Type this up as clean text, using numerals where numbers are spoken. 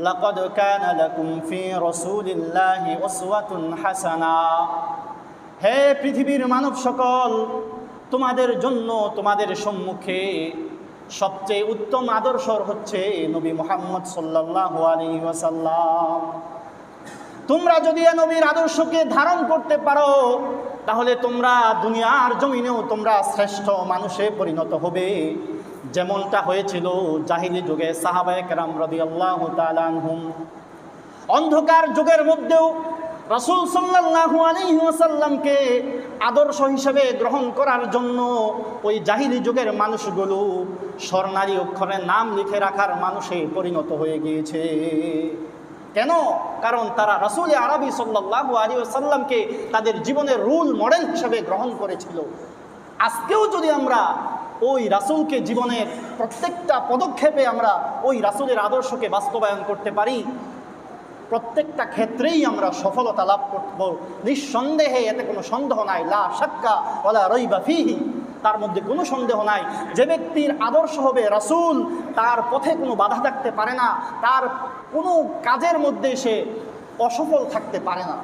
লাকাদ কানা লাকুম ফি রাসূলিল্লাহি উসওয়াতুন হাসানা। হে পৃথিবীর মানব সকল, তোমাদের জন্য তোমাদের সম্মুখে সবচেয়ে উত্তম আদর্শ হচ্ছে নবী মুহাম্মদ সাল্লাল্লাহু আলাইহি ওয়াসাল্লাম। তোমরা যদি এই নবীর আদর্শকে ধারণ করতে পারো, তাহলে তোমরা দুনিয়ার জমিনেও তোমরা শ্রেষ্ঠ মানুষে পরিণত হবে, যেমনটা হয়েছিল জাহিলি যুগে সাহাবায়ে কেরাম রাদিয়াল্লাহু তাআলা আনহুম। অন্ধকার যুগের মধ্যেও রাসূল সাল্লাল্লাহু আলাইহি ওয়াসাল্লামকে আদর্শ হিসেবে গ্রহণ করার জন্য ওই জাহিলি যুগের মানুষগুলো স্বর্ণালী অক্ষরে নাম লিখে রাখার মানুষে পরিণত হয়ে গিয়েছে। কেন? কারণ তারা রাসূল আরবি সাল্লাল্লাহু আলাইহি ওয়াসাল্লামকে তাদের জীবনের রোল মডেল হিসেবে গ্রহণ করেছিল। আজকেও যদি আমরা ওই রাসূলকে জীবনের প্রত্যেকটা পদক্ষেপে আমরা ওই রাসূলের আদর্শকে বাস্তবায়ন করতে পারি, প্রত্যেকটা ক্ষেত্রেই আমরা সফলতা লাভ করব নিঃসন্দেহে। এতে কোনো সন্দেহ নাই, লা শাক্কা ওয়ালা রাইবা ফীহি, তার মধ্যে কোনো সন্দেহ নাই। যে ব্যক্তির আদর্শ হবে রাসূল, তার পথে কোনো বাধা থাকতে পারে না, তার কোনো কাজের মধ্যে সে অসফল থাকতে পারে না।